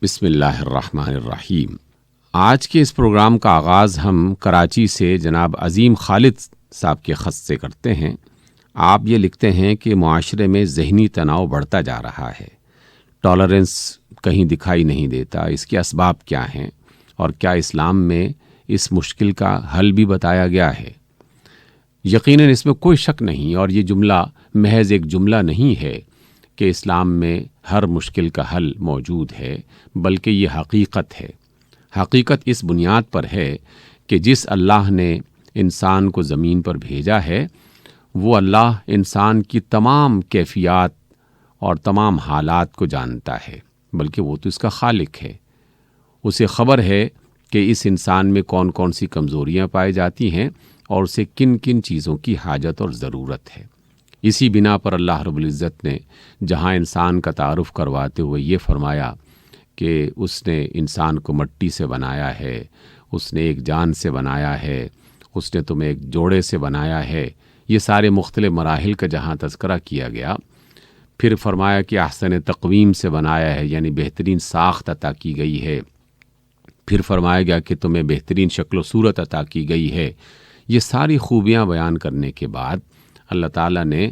بسم اللہ الرحمن الرحیم۔ آج کے اس پروگرام کا آغاز ہم کراچی سے جناب عظیم خالد صاحب کے خط سے کرتے ہیں۔ آپ یہ لکھتے ہیں کہ معاشرے میں ذہنی تناؤ بڑھتا جا رہا ہے، ٹالرنس کہیں دکھائی نہیں دیتا، اس کے اسباب کیا ہیں اور کیا اسلام میں اس مشکل کا حل بھی بتایا گیا ہے؟ یقیناً اس میں کوئی شک نہیں، اور یہ جملہ محض ایک جملہ نہیں ہے کہ اسلام میں ہر مشکل کا حل موجود ہے، بلکہ یہ حقیقت ہے۔ حقیقت اس بنیاد پر ہے کہ جس اللہ نے انسان کو زمین پر بھیجا ہے، وہ اللہ انسان کی تمام کیفیات اور تمام حالات کو جانتا ہے، بلکہ وہ تو اس کا خالق ہے۔ اسے خبر ہے کہ اس انسان میں کون کون سی کمزوریاں پائی جاتی ہیں اور اسے کن کن چیزوں کی حاجت اور ضرورت ہے۔ اسی بنا پر اللہ رب العزت نے جہاں انسان کا تعارف کرواتے ہوئے یہ فرمایا کہ اس نے انسان کو مٹی سے بنایا ہے، اس نے ایک جان سے بنایا ہے، اس نے تمہیں ایک جوڑے سے بنایا ہے، یہ سارے مختلف مراحل کا جہاں تذکرہ کیا گیا، پھر فرمایا کہ احسن تقویم سے بنایا ہے، یعنی بہترین ساخت عطا کی گئی ہے، پھر فرمایا گیا کہ تمہیں بہترین شکل و صورت عطا کی گئی ہے۔ یہ ساری خوبیاں بیان کرنے کے بعد اللہ تعالیٰ نے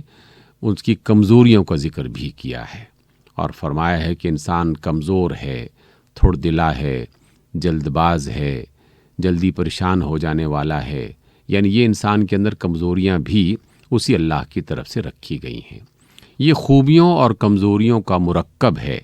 اس کی کمزوریوں کا ذکر بھی کیا ہے اور فرمایا ہے کہ انسان کمزور ہے، تھوڑ دلا ہے، جلد باز ہے، جلدی پریشان ہو جانے والا ہے، یعنی یہ انسان کے اندر کمزوریاں بھی اسی اللہ کی طرف سے رکھی گئی ہیں۔ یہ خوبیوں اور کمزوریوں کا مرکب ہے،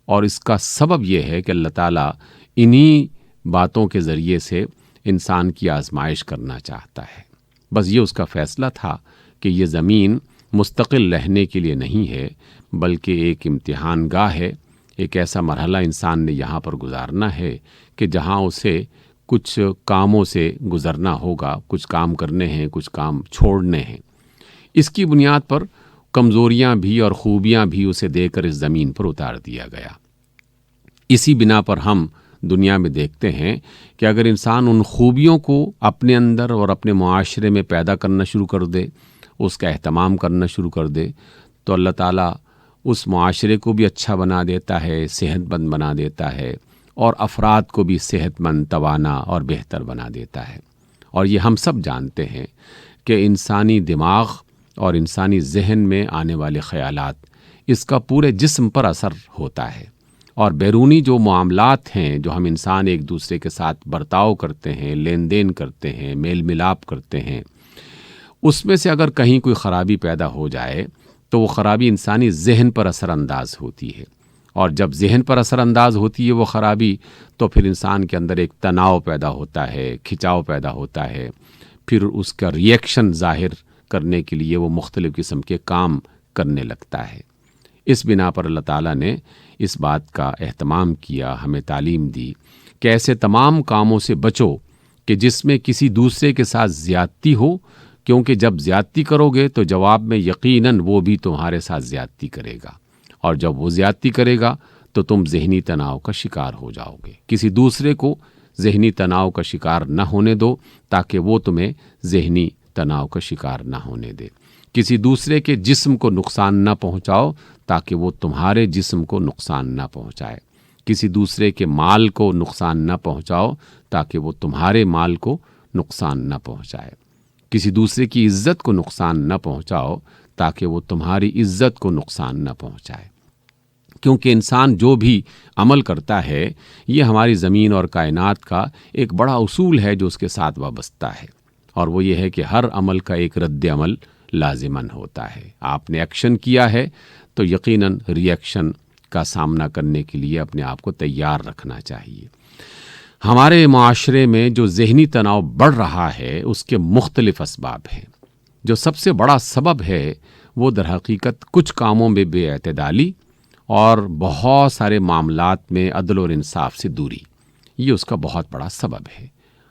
اور اس کا سبب یہ ہے کہ اللہ تعالیٰ انہی باتوں کے ذریعے سے انسان کی آزمائش کرنا چاہتا ہے۔ بس یہ اس کا فیصلہ تھا کہ یہ زمین مستقل رہنے کے لیے نہیں ہے، بلکہ ایک امتحان گاہ ہے، ایک ایسا مرحلہ انسان نے یہاں پر گزارنا ہے کہ جہاں اسے کچھ کاموں سے گزرنا ہوگا، کچھ کام کرنے ہیں، کچھ کام چھوڑنے ہیں۔ اس کی بنیاد پر کمزوریاں بھی اور خوبیاں بھی اسے دے کر اس زمین پر اتار دیا گیا۔ اسی بنا پر ہم دنیا میں دیکھتے ہیں کہ اگر انسان ان خوبیوں کو اپنے اندر اور اپنے معاشرے میں پیدا کرنا شروع کر دے، اس کا اہتمام کرنا شروع کر دے، تو اللہ تعالیٰ اس معاشرے کو بھی اچھا بنا دیتا ہے، صحت مند بنا دیتا ہے، اور افراد کو بھی صحت مند، توانا اور بہتر بنا دیتا ہے۔ اور یہ ہم سب جانتے ہیں کہ انسانی دماغ اور انسانی ذہن میں آنے والے خیالات، اس کا پورے جسم پر اثر ہوتا ہے، اور بیرونی جو معاملات ہیں، جو ہم انسان ایک دوسرے کے ساتھ برتاؤ کرتے ہیں، لین دین کرتے ہیں، میل ملاپ کرتے ہیں، اس میں سے اگر کہیں کوئی خرابی پیدا ہو جائے تو وہ خرابی انسانی ذہن پر اثر انداز ہوتی ہے، اور جب ذہن پر اثر انداز ہوتی ہے وہ خرابی، تو پھر انسان کے اندر ایک تناؤ پیدا ہوتا ہے، کھچاؤ پیدا ہوتا ہے، پھر اس کا ری ایکشن ظاہر کرنے کے لیے وہ مختلف قسم کے کام کرنے لگتا ہے۔ اس بنا پر اللہ تعالیٰ نے اس بات کا اہتمام کیا، ہمیں تعلیم دی کہ ایسے تمام کاموں سے بچو کہ جس میں کسی دوسرے کے ساتھ زیادتی ہو، کیونکہ جب زیادتی کرو گے تو جواب میں یقیناً وہ بھی تمہارے ساتھ زیادتی کرے گا، اور جب وہ زیادتی کرے گا تو تم ذہنی تناؤ کا شکار ہو جاؤ گے۔ کسی دوسرے کو ذہنی تناؤ کا شکار نہ ہونے دو تاکہ وہ تمہیں ذہنی تناؤ کا شکار نہ ہونے دے۔ کسی دوسرے کے جسم کو نقصان نہ پہنچاؤ تاکہ وہ تمہارے جسم کو نقصان نہ پہنچائے۔ کسی دوسرے کے مال کو نقصان نہ پہنچاؤ تاکہ وہ تمہارے مال کو نقصان نہ پہنچائے۔ کسی دوسرے کی عزت کو نقصان نہ پہنچاؤ تاکہ وہ تمہاری عزت کو نقصان نہ پہنچائے۔ کیونکہ انسان جو بھی عمل کرتا ہے، یہ ہماری زمین اور کائنات کا ایک بڑا اصول ہے جو اس کے ساتھ وابستہ ہے، اور وہ یہ ہے کہ ہر عمل کا ایک رد عمل لازماً ہوتا ہے۔ آپ نے ایکشن کیا ہے تو یقیناً ری ایکشن کا سامنا کرنے کے لیے اپنے آپ کو تیار رکھنا چاہیے۔ ہمارے معاشرے میں جو ذہنی تناؤ بڑھ رہا ہے، اس کے مختلف اسباب ہیں۔ جو سب سے بڑا سبب ہے وہ در حقیقت کچھ کاموں میں بے اعتدالی اور بہت سارے معاملات میں عدل اور انصاف سے دوری، یہ اس کا بہت بڑا سبب ہے۔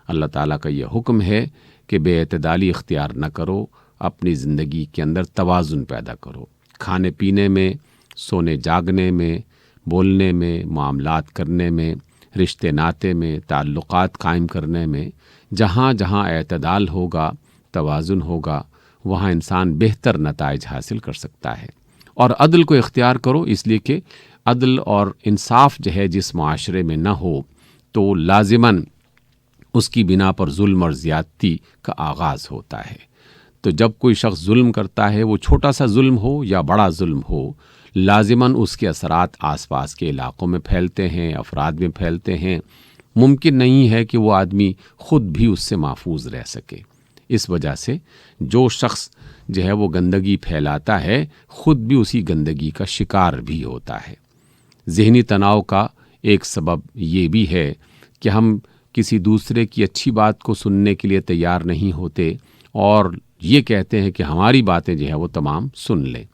اللہ تعالیٰ کا یہ حکم ہے کہ بے اعتدالی اختیار نہ کرو، اپنی زندگی کے اندر توازن پیدا کرو، کھانے پینے میں، سونے جاگنے میں، بولنے میں، معاملات کرنے میں، رشتے ناتے میں، تعلقات قائم کرنے میں، جہاں جہاں اعتدال ہوگا، توازن ہوگا، وہاں انسان بہتر نتائج حاصل کر سکتا ہے۔ اور عدل کو اختیار کرو، اس لیے کہ عدل اور انصاف جو ہے جس معاشرے میں نہ ہو تو لازماً اس کی بنا پر ظلم اور زیادتی کا آغاز ہوتا ہے۔ تو جب کوئی شخص ظلم کرتا ہے، وہ چھوٹا سا ظلم ہو یا بڑا ظلم ہو، لازماً اس کے اثرات آس پاس کے علاقوں میں پھیلتے ہیں، افراد میں پھیلتے ہیں۔ ممکن نہیں ہے کہ وہ آدمی خود بھی اس سے محفوظ رہ سکے۔ اس وجہ سے جو شخص جو ہے وہ گندگی پھیلاتا ہے، خود بھی اسی گندگی کا شکار بھی ہوتا ہے۔ ذہنی تناؤ کا ایک سبب یہ بھی ہے کہ ہم کسی دوسرے کی اچھی بات کو سننے کے لیے تیار نہیں ہوتے اور یہ کہتے ہیں کہ ہماری باتیں جو ہے وہ تمام سن لیں۔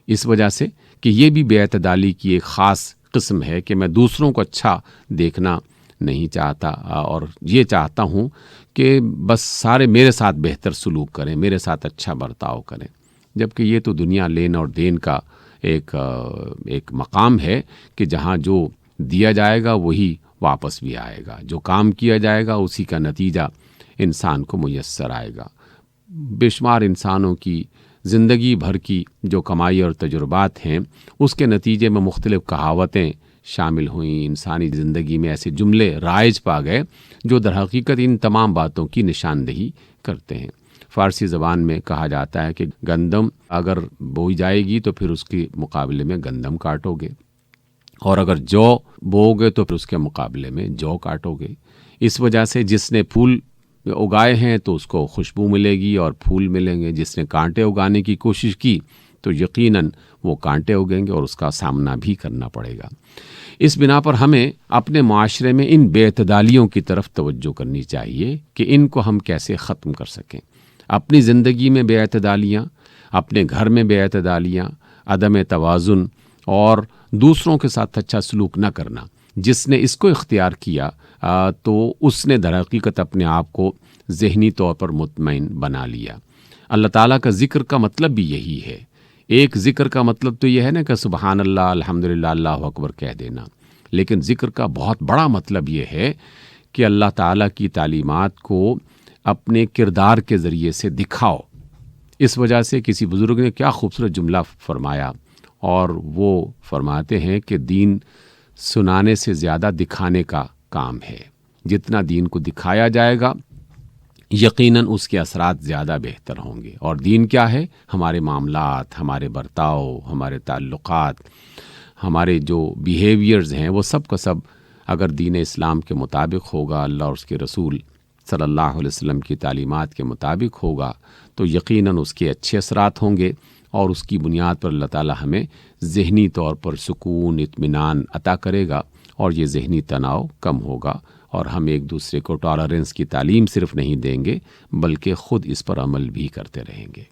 اس وجہ سے کہ یہ بھی بے اعتدالی کی ایک خاص قسم ہے کہ میں دوسروں کو اچھا دیکھنا نہیں چاہتا اور یہ چاہتا ہوں کہ بس سارے میرے ساتھ بہتر سلوک کریں، میرے ساتھ اچھا برتاؤ کریں، جبکہ یہ تو دنیا لین اور دین کا ایک مقام ہے کہ جہاں جو دیا جائے گا وہی واپس بھی آئے گا، جو کام کیا جائے گا اسی کا نتیجہ انسان کو میسر آئے گا۔ بے شمار انسانوں کی زندگی بھر کی جو کمائی اور تجربات ہیں، اس کے نتیجے میں مختلف کہاوتیں شامل ہوئیں، انسانی زندگی میں ایسے جملے رائج پا گئے جو در حقیقت ان تمام باتوں کی نشاندہی کرتے ہیں۔ فارسی زبان میں کہا جاتا ہے کہ گندم اگر بوئی جائے گی تو پھر اس کے مقابلے میں گندم کاٹو گے، اور اگر جو بو گے تو پھر اس کے مقابلے میں جو کاٹو گے۔ اس وجہ سے جس نے پھول اگائے ہیں تو اس کو خوشبو ملے گی اور پھول ملیں گے، جس نے کانٹے اگانے کی کوشش کی تو یقیناً وہ کانٹے اگیں گے اور اس کا سامنا بھی کرنا پڑے گا۔ اس بنا پر ہمیں اپنے معاشرے میں ان بے اعتدالیوں کی طرف توجہ کرنی چاہیے کہ ان کو ہم کیسے ختم کر سکیں۔ اپنی زندگی میں بے اعتدالیاں، اپنے گھر میں بے اعتدالیاں، عدم توازن اور دوسروں کے ساتھ اچھا سلوک نہ کرنا، جس نے اس کو اختیار کیا تو اس نے در حقیقت اپنے آپ کو ذہنی طور پر مطمئن بنا لیا۔ اللہ تعالیٰ کا ذکر کا مطلب بھی یہی ہے۔ ایک ذکر کا مطلب تو یہ ہے نا کہ سبحان اللہ، الحمدللہ، اللہ اکبر کہہ دینا، لیکن ذکر کا بہت بڑا مطلب یہ ہے کہ اللہ تعالیٰ کی تعلیمات کو اپنے کردار کے ذریعے سے دکھاؤ۔ اس وجہ سے کسی بزرگ نے کیا خوبصورت جملہ فرمایا، اور وہ فرماتے ہیں کہ دین سنانے سے زیادہ دکھانے کا کام ہے۔ جتنا دین کو دکھایا جائے گا یقیناً اس کے اثرات زیادہ بہتر ہوں گے۔ اور دین کیا ہے؟ ہمارے معاملات، ہمارے برتاؤ، ہمارے تعلقات، ہمارے جو بیہیویئرز ہیں، وہ سب کا سب اگر دین اسلام کے مطابق ہوگا، اللہ اور اس کے رسول صلی اللہ علیہ وسلم کی تعلیمات کے مطابق ہوگا، تو یقیناً اس کے اچھے اثرات ہوں گے، اور اس کی بنیاد پر اللہ تعالیٰ ہمیں ذہنی طور پر سکون، اطمینان عطا کرے گا، اور یہ ذہنی تناؤ کم ہوگا، اور ہم ایک دوسرے کو ٹالرنس کی تعلیم صرف نہیں دیں گے بلکہ خود اس پر عمل بھی کرتے رہیں گے۔